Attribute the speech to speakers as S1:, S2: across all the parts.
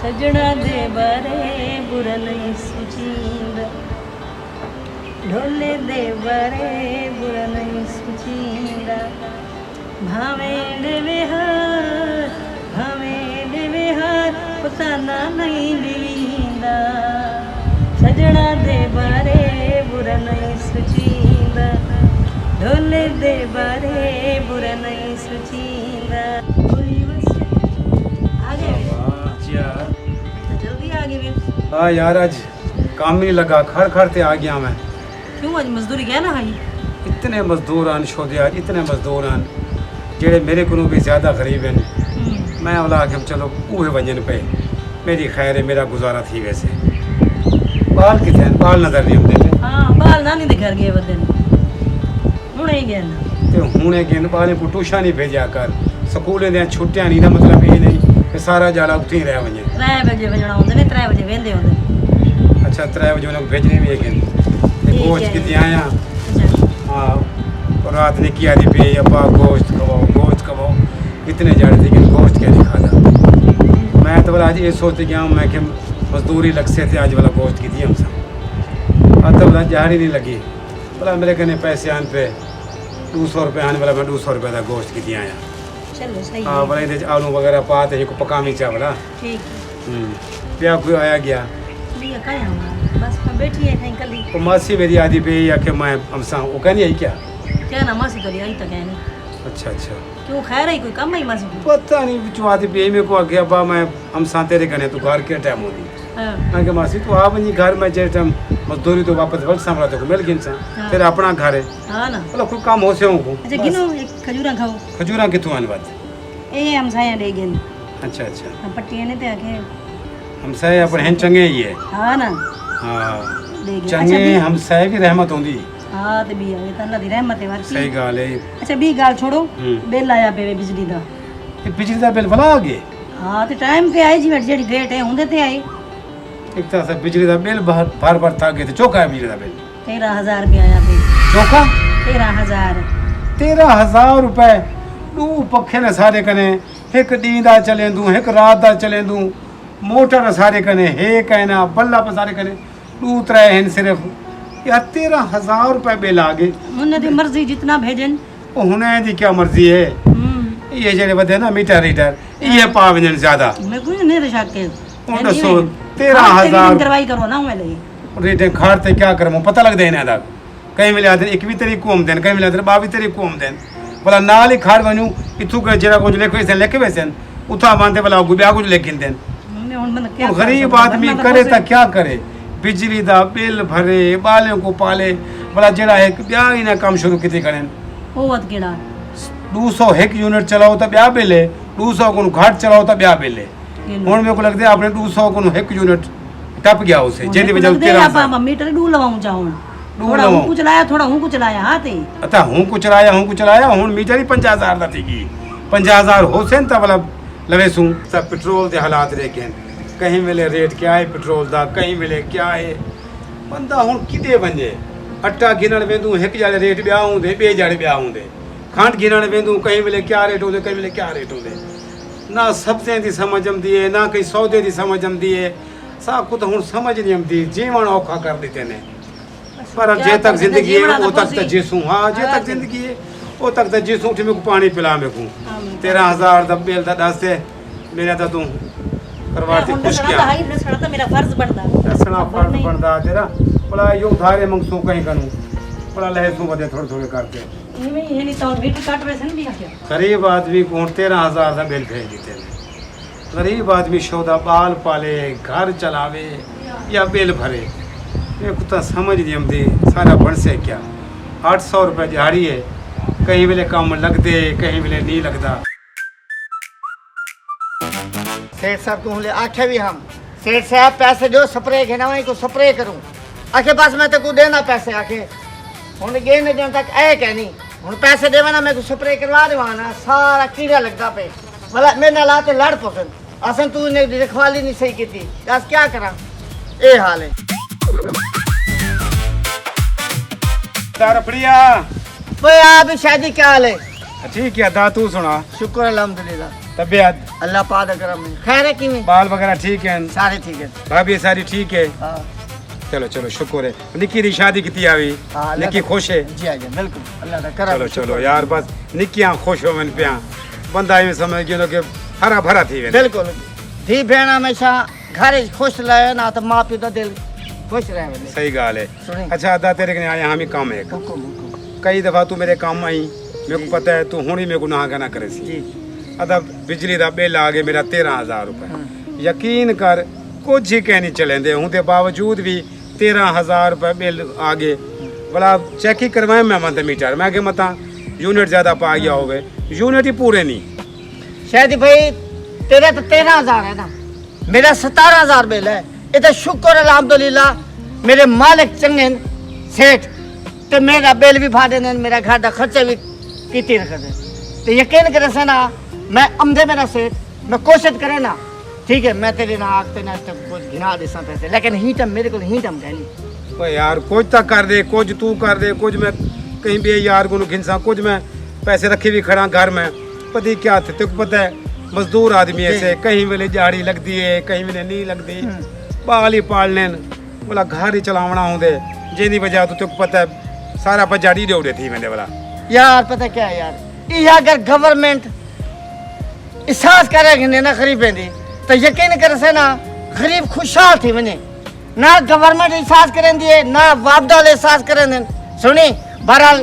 S1: सजना दे बारे बुरा नहीं सुचींदा ढोले दे बारे बुरा नहीं सुचींदा भावे देवे हार पुसाना नहीं दिवींदा सजना दे बारे बुरा नहीं सुचींदा ढोले दे बारे बुरा नहीं सुचींदा
S2: हाँ यार, आज काम नहीं लगा, खड़ खड़ते आ गया मैं।
S1: क्यों आज मजदूरी क्या ना खाई?
S2: इतने मजदूर आन शोदे आज, इतने मजदूर आन जेड़े मेरे को भी ज़्यादा गरीब हैं। मैं बोला कि चलो ऊहे वजन पे मेरी खैर है, मेरा गुजारा थी वैसे। बाल कितने बाल नजर नहीं आते।
S1: हाँ बाल नानी दे घर गए वदन हुणे गए ना
S2: ते हुणे गए बाले को ट्यूशन नहीं भेजा कर, स्कूल दे छुट्टियां नहीं ना, मतलब ये नहीं कि सारा जाला उठी रह वजे।
S1: 3 बजे वजना होंदे ने, 3 बजे वेंदे होंदे।
S2: अच्छा 3 बजे उन्हें भेजने भी है। गोश्त कितने आया? हाँ, और रात ने किया दी पे अब्बा गोश्त खवाओ इतने जाड़े थे कि गोश्त क्या नहीं खाता। मैं तो बोला आज ये सोचते गया मैं कि मजदूरी लग से थे आज वाला गोश्त की थी हमसे। अब तो बोला झाड़ी नहीं लगी, बोला मेरे कहने पैसे आने पे 200 रुपये आने वाला, मैं 200 रुपये का गोश्त की थी आया।
S1: चलो सही
S2: हाँ बोला इधर आलू वगैरह पाते हैं को पका नहीं चाह बोला।
S1: ठीक
S2: क्या कोई आया गया
S1: लिया काया बस मैं बैठी है कहीं कली।
S2: तो मासी मेरी आदि पे या कि मैं हमसा वो कहनी है क्या
S1: ना मासी तो आई तो कहनी।
S2: अच्छा
S1: क्यों खैर है कोई कम है मासी को?
S2: पता नहीं बिचू आदि पे मेरे को आगे अब्बा मैं हमसा तेरे कहने तू घर के टाइम होती। मैं क्या मासी तू आ बनी घर में जे टाइम मजदूरी तो वापस वक्त संभला तो मिल गिन सा तेरा अपना घर है।
S1: हाँ ना
S2: बोला कोई काम हो से हूँ।
S1: अच्छा गिनो एक खजूरा खाओ।
S2: खजूरा कितों आने बात
S1: ए हम साया दे गिन।
S2: अच्छा अच्छा
S1: पट्टी ने ते आके
S2: हम साए अपने हैं चंगे ही है।
S1: हाँ ना
S2: हाँ
S1: दे गिन।
S2: चंगे हम साए की रहमत होंदी।
S1: हाँ ते भी आवे त अल्लाह दी रहमत है वाकई।
S2: सही गाल है।
S1: अच्छा बी गाल छोड़ो, बिल आया पे बिजली दा।
S2: ये बिजली का बिल भला आ गए?
S1: हाँ ते टाइम पे आई जी जेडी डेट है हुंदे ते आई।
S2: एक तरह से बिजली का बिल बार था गए थे। चौका है बिजली का बिल
S1: 13,000 रुपया आया पे।
S2: चौका
S1: 13,000
S2: रुपए दू पखे ने सारे कने एक दींदा चले दूं एक रात दा चले दूं मोटर सारे कने हे कहना बल्ला पर सारे कने 2-3 हैं सिर्फ या 13,000 रुपए बिल आ गए।
S1: उन्हें दी मर्जी जितना भेजन
S2: ओ हुने दी क्या मर्जी है। ये जेड़े बदे ना मीटर रीडर ये पावजन ज्यादा
S1: मैं कुछ नहीं रशा के
S2: उन दसो 13,000
S1: करवाई करो ना मैं ले
S2: रेटे खाड़ते क्या करमो पता लग दे ना कहीं मिले आदन 21 तारीख को हम देन कहीं मिले आदन 22 तारीख को हम देन बोला नाल ही खाड़ बनू इथु के जरा कुछ लेके ऐसे लेके वैसे उठा मानते बोला गुबिया कुछ लेकिन देन गरीब आदमी करे ता क्या करे। बिजली दा बिल भरे बालों को पाले बोला जरा एक ब्याह ही ना काम शुरू किते करें
S1: ओ वत केड़ा
S2: 201 यूनिट चलाओ ता ब्याह बिल है 200 को घाट चलाओ ता ब्याह बिल है। हुन मेरे को लगता है आपने 200 को 1 यूनिट टप गया उसे जेदी वजह 13
S1: मीटर डू लवाऊं चाहूं थोड़ा हूं कुछ लाया थोड़ा हूं कुछ लाया हां ते
S2: अच्छा हूं कुछ लाया हुन मीटर ही 50,000 दा थी 50,000 हो सेन ता मतलब लवे सु सब पेट्रोल दे हालात देखे कहीं मिले रेट क्या है पेट्रोल दा कहीं मिले क्या है बंदा हुन किदे वंजे अट्टा गिनण वेंदू एक जाले रेट ब्याह हुंदे बे जाले ब्याह हुंदे खंड गिनण वेंदू कहीं मिले क्या रेट होंदे कहीं मिले क्या रेट होंदे ना सब्जियां दी समझ आंदी है ना कहीं सौदे दी समझ आंदी है सा को तो हुन समझ नहीं आंदी जीवन औखा कर देते ने पर जे तक जिंदगी है वो तक तो जीसू। हाँ जे तक जिंदगी है वो तक तो जीसू उठ में को पानी पिला में को 13,000 दा बिल दा दस है मेरा तो तू करवाती कुछ क्या
S1: दसना तो मेरा फर्ज बनदा
S2: दसना फर्ज बनदा तेरा बोला यो धारे मंगसू कहीं करू बोला लहसू बदे थोड़े करते
S1: इमे ये नहीं तो मीटर काट वैसे नहीं क्या
S2: गरीब आदमी को 13,000 दा बिल भेज देते गरीब आदमी शोदा बाल पाले घर चलावे या बिल भरे ये कुछ समझ नहीं आती सारा बन से क्या 800 रुपये दिहाड़ी है कहीं वेले काम लगते कहीं वेले नहीं लगता।
S3: सेठ साहब तू ले आखे भी हम सेठ साहब पैसे दो स्प्रे के नवाई को स्प्रे करूं आखे बस मैं तेको देना पैसे आखे हुन गे ने दिन तक ऐ कहनी हुन पैसे देवा ना मैं को स्प्रे करवा देवा ना सारा कीड़ा लगदा पे भला मेरे नाल आते लड़ पसन असन तू ने रखवाली नहीं सही की दस क्या करा ए हाल है
S2: तार प्रिया
S3: वो आप शादी क्या हाल है
S2: ठीक है दा तू सुना
S3: शुक्र अल्हम्दुलिल्लाह।
S2: तबीयत
S3: अल्लाह पाक दा करम है। खैर है किवें?
S2: बाल वगैरह ठीक है
S3: सारे ठीक है।
S2: भाभी सारी ठीक है
S3: हाँ
S2: चलो चलो शुक्र है निक्की दी शादी की अभी
S3: हाँ, अल्लाह
S2: निक्की
S3: दा-
S2: खुश है
S3: जी हाँ जी बिल्कुल अल्लाह दा करम।
S2: चलो चलो यार बस निक्कियां खुश हो मन पिया बंदा ये समझ गयो कि हरा भरा थी वे
S3: बिल्कुल धी भेण हमेशा घर च खुश रहे ना तो माँ प्यो का दिल खुश रहे वेले।
S2: सही गाल है
S3: सुनी।
S2: अच्छा अदा तेरे कने आया हम ही काम है एक।
S3: हुकुम हुकुम
S2: कई दफा तू मेरे काम आई मेरे को पता है तू हुणी मेरे को ना कहना करे सी
S3: जी
S2: अदा बिजली दा बिल आ गया मेरा 13,000 रुपए
S3: हाँ।
S2: यकीन कर कुछ ही कह नहीं चलेंदे हूं ते बावजूद भी 13,000 रुपए बिल आ गए भला चेक ही करवाए मैं मत मीटर मैं के मता यूनिट ज्यादा पा गया होवे यूनिट ही पूरे नहीं
S3: शायद भाई तेरा तो 13,000 है ना मेरा 17,000 बिल है। ये तो शुक्र अल्हम्दुलिल्लाह मेरे मालिक चंगे न, सेठ तो मेरा बिल भी भा देने मेरा घर का खर्चा भी कीती रख दे तो यकीन करे से ना मैं अमदे मेरा सेठ मैं कोशिश करे ना ठीक है मैं तेरे ना आखते ना तक कुछ गिना दे पैसे लेकिन ही टम मेरे को ही टम कहली
S2: ओए यार कुछ तक कर दे कुछ तू कर दे कुछ मैं कहीं भी यार को घिनसा कुछ मैं पैसे रखे भी खड़ा घर में पति क्या थे तेको पता है मजदूर आदमी ऐसे कहीं वेले दिहाड़ी लगती है कहीं वेले नहीं लगती बाल ही पालने बोला घर ही चलावना होंदे जिंदी वजह तो तेको पता है सारा बजाड़ी दे उड़े थी मैंने बोला
S3: यार पता क्या है यार ये अगर गवर्नमेंट एहसास करेगी ने ना गरीब पेंदी तो यकीन कर से ना गरीब खुशहाल थी मैंने ना गवर्नमेंट एहसास करें दिए ना वापदाल एहसास करें दे सुनी बहरहाल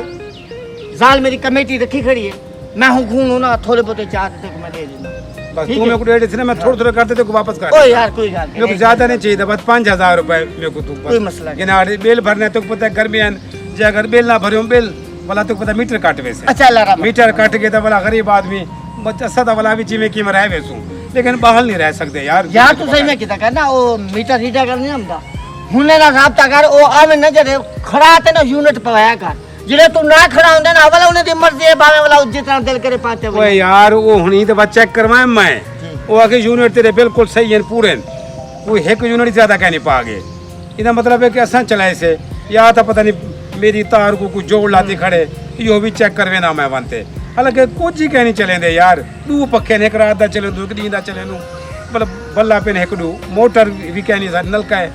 S3: जाल मेरी कमेटी रखी खड़ी है मैं हूँ घूमू ना थोड़े बहुत चार को मैं दे दूंगा
S2: बस
S3: ठीक
S2: तू
S3: है।
S2: मेरे को दे दे मैं थोड़े थोड़े करते तेको वापस कर
S3: ओ
S2: देता।
S3: यार कोई बात
S2: मेरे को ज्यादा नहीं चाहिए था बस 5,000 रुपए मेरे को तू
S3: कोई मसला नहीं।
S2: गिना बिल भरना है तो पता है गर्मी है जे अगर बिल ना भरो बिल बोला तो पता मीटर काट वैसे
S3: अच्छा अल्लाह रहमत
S2: मीटर कट गया तो बोला गरीब आदमी बच्चा सदा वाला भी जिम्मे की में रह वैसू लेकिन बाहर नहीं रह सकते यार
S3: यार तू सही में किता करना ओ मीटर हीटर करनी हमदा हुने ना राबता कर ओ आवे न जरे खड़ा ते ना यूनिट पवाया कर जिले तू ना खड़ा होंदे ना वाला उन्हें दी मर्जी है बावे वाला जितना दिल करे पाते
S2: ओए यार वो हुनी तो बस चेक करवाए मैं वो आगे यूनिट तेरे बिल्कुल सही है पूरे कोई एक यूनिट ज्यादा कह नहीं पा गए इसका मतलब है कि असा चलाए से या तो पता नहीं मेरी तार को कुछ जोड़ लाती खड़े यो भी चेक करवे ना मैं बनते हालांकि कुछ ही कह नहीं चले दे यार दू पक्के ने रात दा चले दू नींदा चले नू मतलब बल्ला पे ने दू मोटर भी कह नहीं नलका है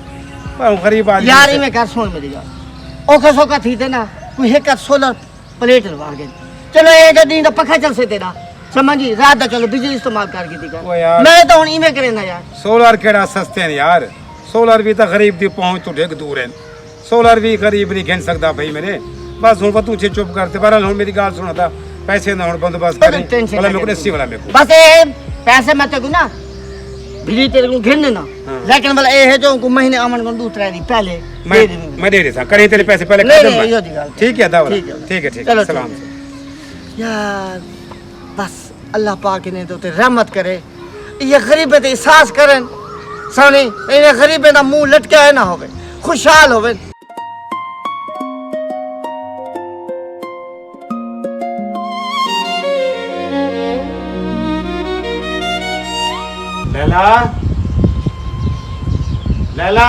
S2: पर गरीब आदमी
S3: यार ही में कर सुन मेरी बात ओखा सोखा थी थे ना कोई एक सोलर प्लेट लगा गए चलो ये जदी दा पखा चल से तेरा समझी रात दा चलो बिजली इस्तेमाल कर की
S2: ओ यार।
S3: मैं तो हुन इमे करे ना यार
S2: सोलर केड़ा सस्ते हैं यार सोलर भी तो गरीब दी पहुंच तो ढेक दूर है सोलर भी गरीब नहीं घेन सकता भाई मेरे बस हूँ तू छे चुप करते बहरहाल हूँ मेरी गाल सुना था पैसे ना हूँ बंदोबस्त करें
S3: टेंशन
S2: बोला मेरे को देसी वाला मेरे को
S3: बस ये पैसे मैं तेको ना बिजली तेरे को घेन ना
S2: हाँ।
S3: लेकिन बोला ए है जो को महीने अमन को दूसरा दी पहले
S2: मैं
S3: दे देनी।
S2: मैं दे देता करें तेरे पैसे पहले
S3: नहीं,
S2: कर
S3: नहीं,
S2: दूं
S3: यो दी गाल।
S2: मैं। ठीक है दावला
S3: ठीक है।
S2: ठीक है ठीक
S3: चलो,
S2: है सलाम
S3: ठीक यार बस अल्लाह पाक ने तो ते रहमत करे ये गरीब ते एहसास करन सानी इने गरीब दा मुंह लटका है ना होवे खुशहाल होवे
S2: लैला लैला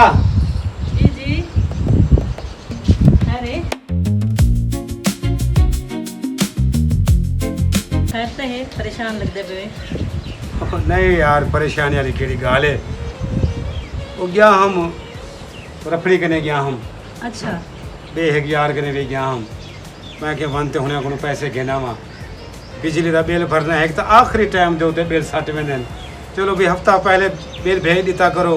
S1: जी जी अरे कहते हैं परेशान लगते पे
S2: नहीं यार परेशानी वाली केड़ी गाल है वो गया हम रफड़ी कने गया हम
S1: अच्छा
S2: बेहग यार कने भी गया हम मैं के बनते होने को पैसे घेना वा बिजली का बिल भरना है तो आखिरी टाइम दे होते बिल सट में देन चलो भी हफ्ता पहले बिल भेज देता करो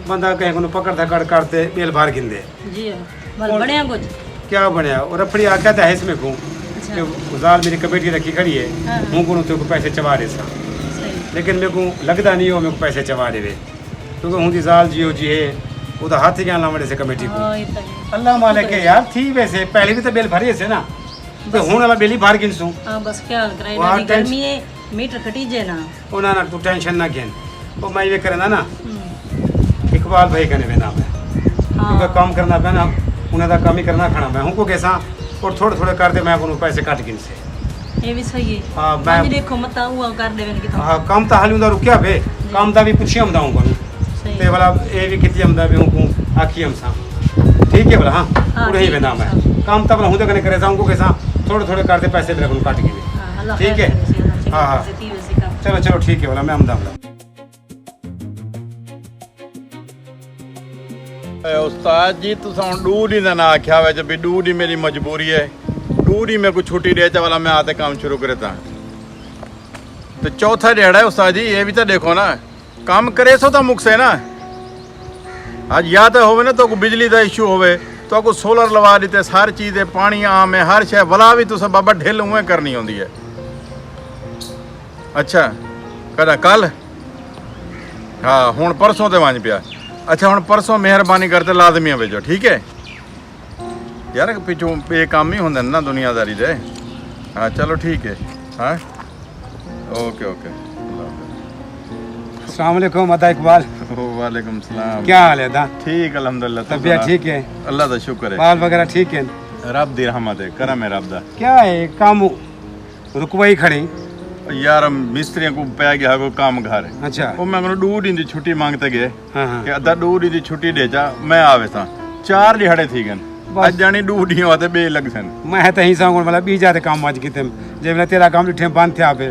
S2: बंदा कहीं को पकड़ धकड़ करते बिल भर गिनदे
S1: जी बल बढ़िया कुछ
S2: क्या बनया और रफड़ी आख्या था इसमें को
S1: अच्छा
S2: कि जाल मेरी कमेटी रखी खड़ी है
S1: हाँ।
S2: हूँ को तेरे को पैसे चबा दे सा
S1: सही
S2: लेकिन मेरे को लगता नहीं हो मेरे को पैसे चबा दे क्योंकि हूँ दी जाल जियो जी है वो तो हाथ ही क्या लावड़े से कमेटी को
S1: हाँ, ये तो है।
S2: अल्लाह मालिक है यार थी वैसे पहले भी तो बिल भरी से ना तो हूँ वाला बिल ही भर गिनसूँ
S1: हाँ बस क्या कराए
S2: वहाँ
S1: ना
S2: टेंशन-
S1: गर्मी है मीटर कटी जे ना
S2: ओ ना तू टेंशन ना घेन वो मैं ये करना ना
S1: हम्म,
S2: इकबाल भाई कने में नाम है क्योंकि
S1: हाँ
S2: काम करना पे ना उन्हें तो काम ही करना खाना मैं हूँ को कैसा और थोड़े थोड़े करते मैं को पैसे काट गिन से
S1: ये भी सही है
S2: हाँ, मैं-
S1: आज देखो मत हुआ कर देवे कि
S2: हाँ काम तो हाल उधर रुकिया बे काम तो भी पूछी हम दाऊँ को
S1: सही
S2: ते वाला ये भी कितनी हम दाबे हूँ को आखी हम सा ठीक है बोला हाँ
S1: हाँ,
S2: पूरे ही
S1: ठीक
S2: में नाम
S1: है,
S2: है काम तो बोला हूँ तो कने करे जाऊँ को कैसा थोड़े थोड़े करते पैसे मेरे को काट गिने
S1: हाँ अल्लाह
S2: ठीक
S1: खैर
S2: है
S1: करे से, अल्लाह
S2: हाँ हाँ
S1: से ती वैसे काम।
S2: चलो चलो ठीक है बोला मैं अमदा
S4: उस्ताद जी तुसा हुन दूर ही ना आख्या वे भी दूर ही मेरी मजबूरी है दूर ही मेरे को छुट्टी दे चा वाला मैं आते काम शुरू करे था तो चौथा डेढ़ा है उस्ताद जी ये भी तो देखो ना काम करे सो तो मुख से ना आज या तो होवे ना तो को बिजली का इशू होवे तो को सोलर लवा देते हर चीज़ है पानी आम है हर शय भला भी तुस बाबा ढिल उवें करनी होंदी है अच्छा कदा कल हाँ हुन परसों ते वंज पिया अच्छा हुन परसों मेहरबानी करते लाजमी भेजो ठीक है यार पिछों ये काम ही होंगे ना दुनियादारी दे हाँ चलो ठीक है हाँ ओके ओके
S2: अस्सलाम वालेकुम अदा इकबाल
S4: वालेकुम सलाम
S2: क्या हाल है दा
S4: ठीक अल्हम्दुलिल्लाह
S2: तबीयत ठीक है
S4: अल्लाह दा शुक्र है
S2: बाल वगैरह ठीक है
S4: रब दी रहमत है करम है रब दा
S2: क्या है काम रुकवाई खड़ी
S4: यार मिस्त्रियों को पै गया को काम घर है
S2: अच्छा
S4: वो मैं कहूं दूर दिन दी छुट्टी मांगते गए
S2: हाँ हाँ
S4: कि अद्धा दूर दी छुट्टी दे जा मैं आवे था 4 दिहाड़े थी गन
S2: बस।
S4: अज जानी दूर दी होते बे लग सन
S2: मैं तो ही सांगो मतलब बी जाते काम आज की जे मेरा तेरा काम डिठे बंद थे पे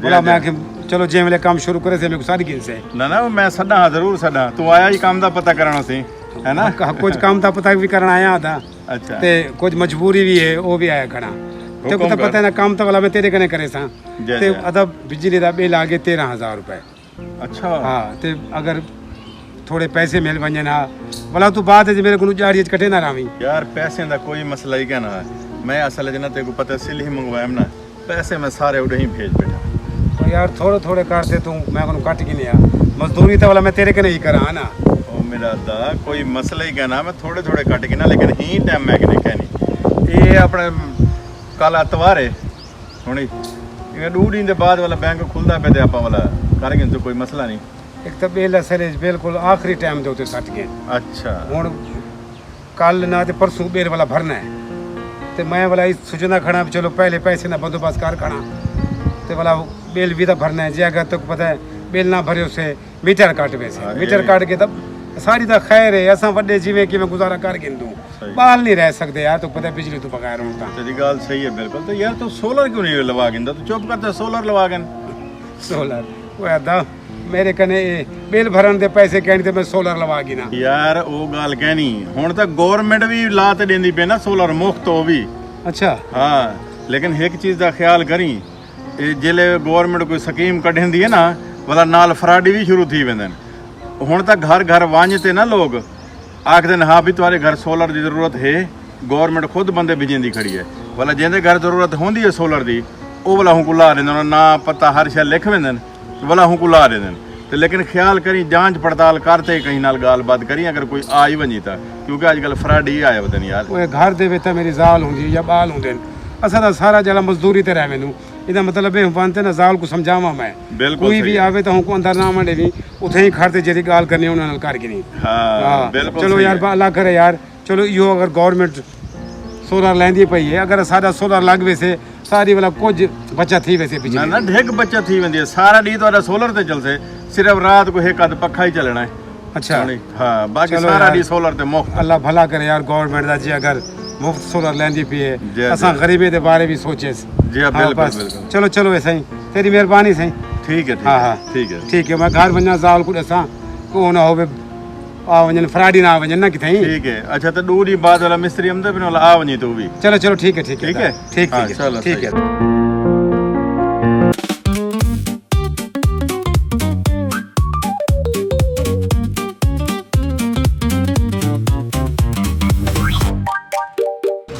S2: बोला मैं कि चलो जे मेरे काम शुरू करे से मेरे को सारी गिन से
S4: ना ना मैं सदा हाँ जरूर सदा तू आया ही काम दा पता करना सी है ना
S2: कुछ काम था पता भी करना आया था
S4: अच्छा
S2: ते कुछ मजबूरी भी है वो भी आया खड़ा ते को तो पता है ना काम तो वाला मैं तेरे कने करे सा
S4: जय
S2: ते
S4: जय।
S2: अदा बिजली दा बिल आगे 13,000 रुपए
S4: अच्छा
S2: हाँ ते अगर थोड़े पैसे मिल वंजन ना बोला तू बात है जे मेरे को जाड़ी कटे ना रावी
S4: यार पैसे दा कोई मसला ही कहना है मैं असल जना तेरे को पता सिल ही मंगवाया ना पैसे मैं सारे उड़े ही भेज बैठा
S2: तो यार थोड़े थोड़े करते तू मैं को काट की नहीं आ मजदूरी तो वाला मैं तेरे कने ही करा ना
S4: ओ मेरा दा कोई मसला ही कहना मैं थोड़े थोड़े कट के ना लेकिन ही टाइम मैं नहीं कहनी ये अपने कल अतवार है हुणी ये 2 दिन के बाद वाला बैंक खुलदा पे ते आपा वाला करगे तो कोई मसला नहीं
S2: एक तो बिल असल बिल्कुल आखिरी टाइम दे उते सट गए
S4: अच्छा
S2: ਹੁਣ ਕੱਲ ਨਾ ਤੇ ਪਰਸੋਂ ਬੇਰ ਵਾਲਾ ਭਰਨਾ ਹੈ ਤੇ ਮੈਂ ਵਾਲਾ ਇਸ ਸੁਝਣਾ ਖੜਾ ਵੀ ਚਲੋ ਪਹਿਲੇ ਪੈਸੇ ਨਾ ਬੰਦੋਬਸਤ ਕਰ ਖੜਾ ਤੇ ਵਾਲਾ ਬਿੱਲ ਵੀ ਤਾਂ ਭਰਨਾ ਹੈ ਜੇ ਅगर ਤੱਕ ਪਤਾ ਹੈ ਬਿੱਲ ਨਾ ਭਰੇ ਉਸੇ ਮੀਟਰ ਕੱਟ ਵੇ
S4: ਹਾਂ,
S2: ਸੇ
S4: ਇਹ
S2: ਮੀਟਰ
S4: ਵੀ।
S2: ਕੱਟ ਕੇ ਤਾਂ ਸਾਰੀ ਦਾ ਖੈਰ ਹੈ ਅਸਾਂ ਵੱਡੇ ਜਿਵੇਂ ਕਿਵੇਂ ਗੁਜ਼ਾਰਾ ਕਰ ਗਿੰਦੂ
S4: ਸਹੀ।
S2: ਬਾਲ ਨਹੀਂ ਰਹਿ ਸਕਦੇ ਯਾਰ ਤੂੰ ਪਤਾ ਬਿਜਲੀ ਤੋਂ ਬਗੈਰ ਹੁਣ ਤਾਂ
S4: तेरी गाल सही है बिल्कुल तो यार तू सोलर क्यों नहीं लगा गिंदा तू चुप करता सोलर लगा गन
S2: ਸੋਲਰ ਉਹ ਆਦਾ ਮੇਰੇ ਕਨੇ ਬਿੱਲ ਭਰਨ ਦੇ ਪੈਸੇ ਕਹਿਣੀ ਤੇ ਮੈਂ ਸੋਲਰ ਲਵਾ ਗੀ ਨਾ
S4: यार वो गाल कहनी हुण तां गवर्नमेंट भी ला ते देंदी पे ना सोलर मुफ्त हो भी
S2: ਅੱਛਾ
S4: हाँ लेकिन एक चीज़ का ख्याल करी जिले गवर्नमेंट कोई स्कीम कढी है ना वाला नाल फ्राडी भी शुरू थी वेंदन हुण तां घर घर वांझते ना लोग आखदे हाँ भी तुम्हारे घर सोलर की जरूरत है गवर्नमेंट खुद बंदे भेजेंदी खड़ी है वाला जिंदे घर जरूरत होंदी है सोलर की वो वाला हुँ ला देंदन ना पता हर शय लिख वेंदन वाला हुँ ला देंदन तो लेकिन ख्याल करी जांच पड़ताल करते कहीं नाल गाल बात करी अगर कोई आ ही वंजी ता क्योंकि अजकल फ्राड ही आया वतन यार
S2: ਉਹ ਘਰ ਦੇ ਵਿੱਚ ਤਾਂ ਮੇਰੀ ਜ਼ਾਲ ਹੁੰਦੀ ਜਾਂ ਬਾਲ ਹੁੰਦੇ ਨੇ ਅਸਾਂ ਦਾ ਸਾਰਾ ਜਿਹੜਾ ਮਜ਼ਦੂਰੀ ਤੇ ਰਹਿ ਮੈਨੂੰ ਇਹਦਾ ਮਤਲਬ ਇਹ ਬੰਦੇ ਨਾ ਜ਼ਾਲ ਕੋ ਸਮਝਾਵਾਂ ਮੈਂ
S4: बिल्कुल
S2: ਕੋਈ
S4: सही
S2: ਵੀ
S4: है।
S2: ਆਵੇ ਤਾਂ ਹੁਕਮ ਅੰਦਰ ਨਾ ਮੰਡੇ ਵੀ ਉਥੇ ਹੀ ਖੜਦੇ ਜਿਹੜੀ ਗੱਲ ਕਰਨੀ ਉਹਨਾਂ ਨਾਲ ਕਰ ਗਿਨੀ
S4: हाँ बिल्कुल
S2: ਚਲੋ
S4: सही
S2: ਯਾਰ
S4: है।
S2: ਅੱਲਾ ਕਰੇ ਯਾਰ ਚਲੋ ਇਹੋ ਅਗਰ ਗਵਰਨਮੈਂਟ ਸੋਲਰ ਲੈਂਦੀ ਪਈ ਹੈ ਅਗਰ ਸਾਡਾ ਸੋਲਰ ਲੱਗ ਵੇਸੇ ਸਾਰੀ ਵਾਲਾ ਕੁਝ ਬਚਤ ਥੀ ਵੇਸੇ
S4: ना
S2: ਬਿਜਲੀ
S4: ना ढेक बचत थी वेंदी है सारा डी तो सोलर ते चलसे सिर्फ रात को एक आध पखा ही चलना है
S2: ਅੱਛਾ
S4: हाँ बाकी
S2: चलो
S4: सारा
S2: यार।
S4: डी सोलर ते मुफ्त
S2: ਅੱਲਾ ਭਲਾ ਕਰੇ ਯਾਰ ਗਵਰਨਮੈਂਟ ਦਾ ਜੀ ਅਗਰ ਮੁਫਤ ਸੋਲਰ ਲੈਂਦੀ ਪਈ
S4: जी,
S2: ਹੈ ਅਸਾਂ
S4: जी।
S2: ਗਰੀਬੀ ਦੇ ਬਾਰੇ ਵੀ ਸੋਚੇ
S4: जी हाँ बिल्कुल बिल्कुल
S2: ਚਲੋ ਚਲੋ ਐਸਾ ਹੀ ਤੇਰੀ ਮਿਹਰਬਾਨੀ ਸਹੀ
S4: ठीक है
S2: हाँ, हाँ।
S4: ठीक है
S2: ठीक है मैं घर वञा ज़ाल को ॾिसां को न होवे आ वञनि फ्राडी ना वञनि ना किथे
S4: ठीक है अच्छा तो दूर ही बाद वाला मिस्त्री हमदे बिन वाला आ वनी तो भी
S2: चलो चलो ठीक है ठीक है
S4: ठीक है?
S2: ठीक
S4: हाँ,
S2: ठीक है
S4: चलो,
S2: ठीक
S4: सही।
S2: है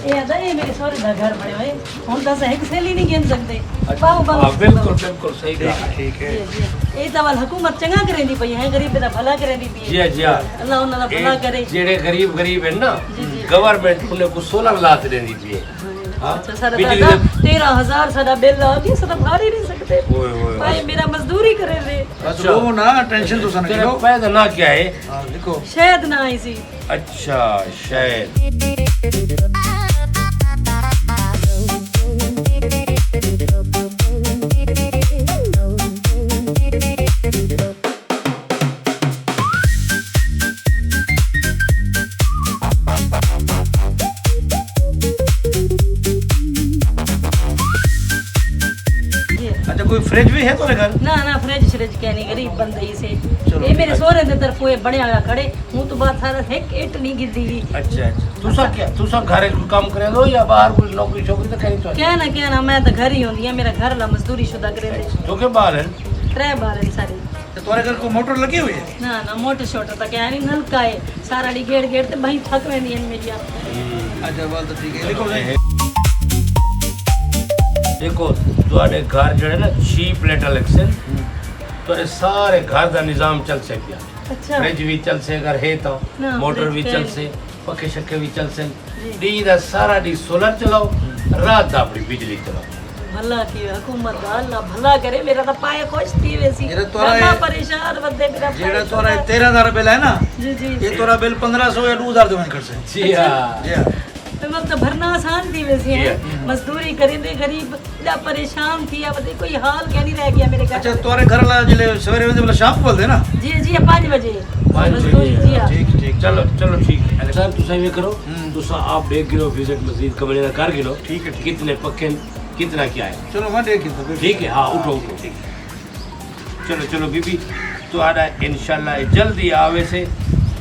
S1: ਇਹ ਆਦਾ ਇਹ ਮੇਰੇ ਸਹੁਰੇ ਦਾ ਘਰ ਬਣਿਆ ਹੋਏ ਹੁਣ ਤਾਂ ਸਹਿ ਕਿਸੇ ਲਈ ਨਹੀਂ ਗਿਣ ਸਕਦੇ ਬਾਹੂ
S5: हाँ
S1: ਬਾਹੂ
S5: बिल्कुल बिल्कुल सही कहा
S2: ठीक है
S1: ਇਹ ਤਾਂ ਵਾਲ ਹਕੂਮਤ ਚੰਗਾ ਕਰੇਂਦੀ ਪਈ ਹੈ ਗਰੀਬ ਦਾ ਭਲਾ ਕਰੇਂਦੀ ਪਈ
S5: जी
S1: ਹੈ
S5: जी हाँ
S1: ਅੱਲਾ ਉਹਨਾਂ ਦਾ ਭਲਾ ਕਰੇ
S5: जेड़े गरीब गरीब है ना
S1: जी, जी।
S5: गवर्नमेंट उन्हें को 16 लाख देनी चाहिए
S1: ਅੱਛਾ ਸਾਡਾ
S5: ਬਿਜਲੀ
S1: ਤਾਂ
S5: ਦੇ-
S1: 13000 ਸਾਡਾ ਬਿੱਲ ਆ ਗਿਆ ਸਾਡਾ ਭਰ ਹੀ ਨਹੀਂ ਸਕਦੇ
S5: ओए ओए
S1: ਭਾਈ ਮੇਰਾ ਮਜ਼ਦੂਰੀ ਕਰੇ ਵੇ
S5: अच्छा
S6: वो ना टेंशन तो सन
S5: तेरा पैदा ना क्या है
S6: हाँ देखो
S1: ਸ਼ਾਇਦ ਨਾ ਆਈ ਸੀ
S5: अच्छा शायद
S6: कोई फ्रिज भी है तुम्हारे घर?
S1: ना ना फ्रिज श्रिज क्या नहीं, गरीब बंदे ही से
S6: चलो,
S1: ये मेरे सोहरे दे तरफ ये बने आया खड़े हूं तो बात सारा एक इट नहीं गिरदी गी।
S5: अच्छा तुसा घरे कोई काम करे लो या बाहर कोई नौकरी छोकरी तो करी तो
S1: क्या ना मैं तो घर ही होंदी है, मेरा घर ला मजदूरी शुदा करे दे।
S5: जो के बाहर है
S1: 3 बार है सारे।
S6: तो तुम्हारे घर को मोटर लगी हुई है?
S1: ना ना मोटे छोटे तो क्या नहीं, नलका है सारा डी गेड़ गेड़ ते भाई थक वेंदी है मेरी।
S6: अच्छा बात तो ठीक है। देखो भाई
S5: देखो ਤੁਹਾਡੇ ਘਰ ਜਿਹੜੇ ਨਾ 6 ਪਲੇਟਾਂ ਲਗਸਨ ਤੁਹਾਡੇ ਸਾਰੇ ਘਰ ਦਾ ਨਿਜ਼ਾਮ ਚੱਲ ਸੇ ਪਿਆ।
S1: अच्छा
S5: ਫ੍ਰਿਜ ਵੀ ਚੱਲ ਸੇ ਘਰ ਹੈ ਤਾਂ
S1: ਨਾ,
S5: ਮੋਟਰ
S1: ਫ੍ਰਿਜ
S5: ਵੀ
S1: ਤੇ
S5: ਚੱਲ
S1: ਨਹੀਂ।
S5: ਸੇ ਪੱਖੇ ਸ਼ੱਕੇ ਵੀ ਚੱਲ ਸੇ ਡੀ ਦਾ ਸਾਰਾ ਡੀ ਸੋਲਰ ਚਲਾਓ ਰਾਤ ਦਾ ਆਪਣੀ ਬਿਜਲੀ ਚਲਾਓ।
S1: भला की हुकूमत दा अल्लाह भला करे, मेरा तो पाए खुश थी वैसी
S6: मेरा तो है-
S1: बड़ा परेशान बंदे मेरा
S6: जेड़ा तुम्हारा 13,000 बिल है ना,
S1: जी जी
S6: ये तुम्हारा बिल 1500 या 2000 दे कर से।
S5: ਜੀ ਹਾਂ
S6: जी हाँ।
S1: मैं वक्त भरना आसान थी वैसे है,
S5: जी।
S1: मजदूरी करेंदे गरीब दा परेशान थी। अब देखो कोई हाल क्या नहीं रह गया मेरे घर।
S6: अच्छा तुम्हारे घर वाला जिले सवेरे में मतलब शाम को बोलते ना?
S1: जी जी 5 बजे
S5: 5
S1: मजदूरी जी हाँ।
S6: ठीक ठीक।
S5: ਚਲੋ ਚਲੋ ਠੀਕ ਹੈ ਸਰ ਤੁਸੀਂ ਇਹ ਕਰੋ ਤੁਸੀਂ ਆਪ ਦੇਖ ਗਿਲੋ ਵਿਜ਼ਿਟ ਮਸਜਿਦ ਕਮਰੇ ਦਾ ਕਰ ਗਿਲੋ
S6: ठीक है ठीक
S5: कितने पक्के कितना क्या है।
S6: चलो मैं देख लेता हूँ।
S5: ठीक है हाँ उठो उठो चलो चलो बीबी तुम्हारा इंशाल्लाह जल्दी आवे से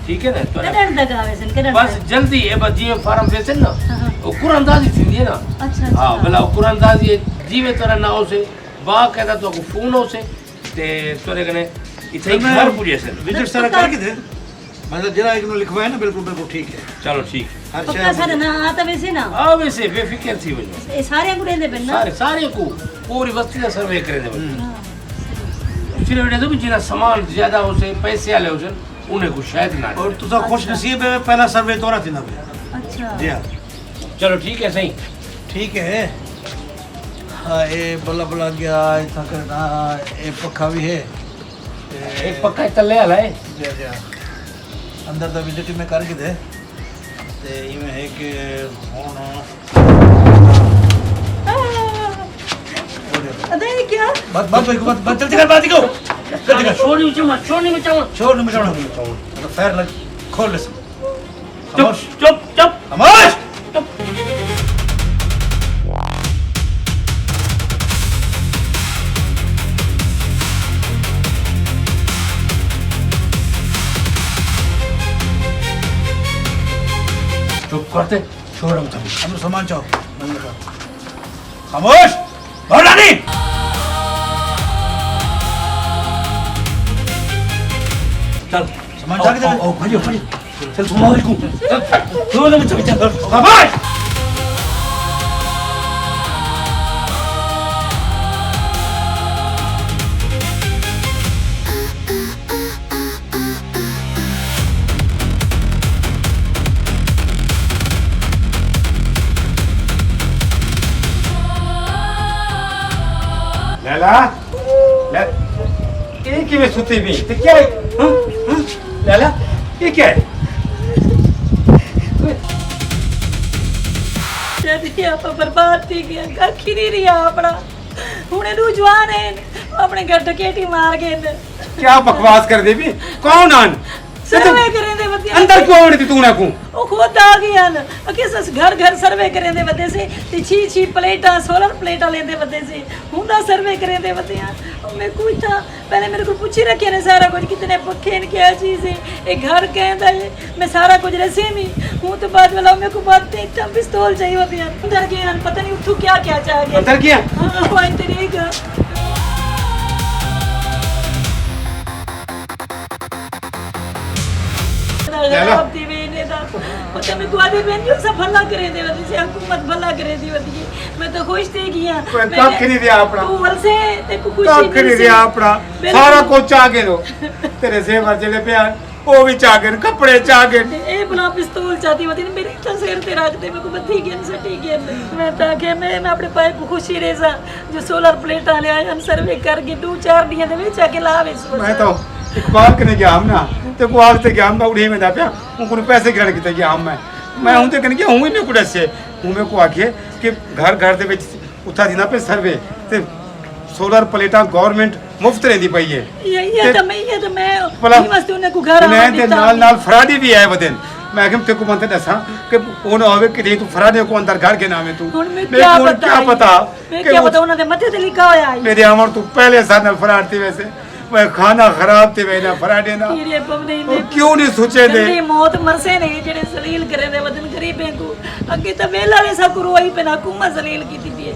S5: ठीक है ना तुम्हारा
S1: कदर तक आवे सन कदर
S5: बस जल्दी है बस जी फार्म वैसे ना
S1: हाँ।
S5: वो कुरानदाजी थी है ना
S1: अच्छा
S5: हाँ भला कुरानदाजी जीवे तरह ना हो से बा कहता तो फोन हो से ते तोरे कने इथे
S6: मैं-
S5: घर पूरी से
S6: विजिट सारा करके दे, मतलब जरा एक लिखवाया ना, बिल्कुल बिल्कुल ठीक है।
S5: चलो ठीक है
S6: हर
S1: पक्का
S6: शय
S1: सर ना आता वैसे ना
S5: आवे से बेफिक्र थी वजह
S1: ये सारे को रहंदे पेन ना।
S5: सारे सारे को पूरी बस्ती का सर्वे करे दे
S1: हाँ।
S5: फिर बेटे तो भी जिना सामान ज्यादा हो से पैसे वाले हो से उन्हें को शायद ना
S6: और तुसा खुश नसीब है, पहला सर्वे तोरा थी ना बे।
S1: अच्छा
S6: जी हाँ
S5: चलो ठीक है सही
S6: ठीक है। हाँ ये बल्ला बल्ला गया इतना करना, ये पक्का भी है।
S5: एक पक्का तले वाला है
S6: जी जी अंदर दा विजिट में करके दे ते इवें है कि हुन
S1: अरे क्या
S6: बात बात बात जल्दी कर, बात करो जल्दी कर।
S5: छोड़ नहीं मचाओ
S6: छोड़ नहीं मिटाना, मतलब फैर लग खोल ले सब। खामोश
S5: चुप चुप
S6: खामोश।
S5: चुप करते छोड़ हम तुम
S6: हम सामान चाहो नंबर का। खामोश बाहर आनी।
S5: चल
S6: सामान चाह के दे।
S5: ओ भाई चल सुनो अलैकुम चल
S6: खामोश।
S2: लैला लै ये किਵੇਂ ਸੁੱਤੀ ਵੀ ਤੇ ਕੀ ਹੈ ਹਾਂ लैला ये क्या है
S1: जब आप बर्बाद थी गया कखी नहीं रहा अपना हुने नू जवान है अपने घर टकेटी मार गए
S2: क्या बकवास कर दे भी कौन आन
S1: सर्वे करेंदे वदे
S2: अंदर क्यों आने दी तू ना को
S1: ओ खुद आ गया न अके घर घर सर्वे करेंदे वदे से ते 6 प्लेटा सोलर प्लेटा लेंदे वदे से हुंदा सर्वे करेंदे वदे मैं कोई था पहले मेरे को पूछी रखे ने सारा कुछ कितने पक्के ने क्या चीज है एक घर कहंदा है मैं सारा कुछ रसे में हूं तो बाद वाला मेरे को बात ते इतना पिस्तौल चाहिए वदे अंदर गया पता नहीं उठू क्या क्या चाह गया
S2: अंदर किया
S1: हां वाई तरीका
S2: लैला।
S1: पता मैं कुआदे बेनियो सब भला करे दे वदी से हुकूमत भला करे दी वदी मैं तो खुश थी गया
S2: कोई कख नहीं दिया अपना
S1: तू वलसे ते को खुशी
S2: कख नहीं दिया अपना सारा कुछ आ गए लो तेरे सेवर चले पे वो भी चाह गए कपड़े चाह गए
S1: ए बला पिस्तौल चाहती वदी मेरी तो सिर ते रख दे मैं को बत्ती गेन सटी गेन मैं ताके मैं अपने पाए को खुशी रेसा जो सोलर प्लेटा ले आए हम सर्वे करके 2-4 दिया दे विच आके लावे
S2: मैं तो इकबाल कने गया हम ना ते को आग ते गया हम उड़ी में दा पिया उनको पैसे गिरन किते गया हम मैं हूं ते कने गया हूं में कुछ से हूं में को आखे कि घर घर दे विच उठा दिना पे सर्वे ते सोलर प्लेटा गवर्नमेंट मुफ्त रहंदी पई है
S1: ये तो मैं
S2: भला
S1: मस्त उन्हें को घर
S2: उन्हें ते नाल नाल फराडी भी आए वदन मैं कि तेरे को मनते दसा कि वो ना होवे कि तू फराडे को अंदर घर के नाम है तू
S1: ਹੁਣ ਮੈਂ
S2: मेरे को क्या पता
S1: ਮੈਂ
S2: कि
S1: ਕੀ
S2: वो-
S1: ਪਤਾ ਉਹਨਾਂ ਦੇ ਮੱਥੇ ਤੇ ਲਿਖਾ ਹੋਇਆ ਹੈ
S2: मेरे अमर तू पहले साथ में फराड थी वैसे मैं खाना खराब थे वैना फराडे ना
S1: ਕੀੜੇ ਪਵਨੇ
S2: वो क्यों नहीं सोचे दे
S1: ਜਲਦੀ ਮੌਤ ਮਰਸੇ ਨੇ ਜਿਹੜੇ ਜ਼ਲੀਲ ਕਰੇ ਦੇ ਵਦਨ ਗਰੀਬੇ ਕੋ ਅੱਗੇ ਤਾਂ ਵੇਲਾ ਨੇ ਸਭ ਰੋਈ ਪੈਣਾ ਕੁਮਾ ਜ਼ਲੀਲ ਕੀਤੀ ਦੀ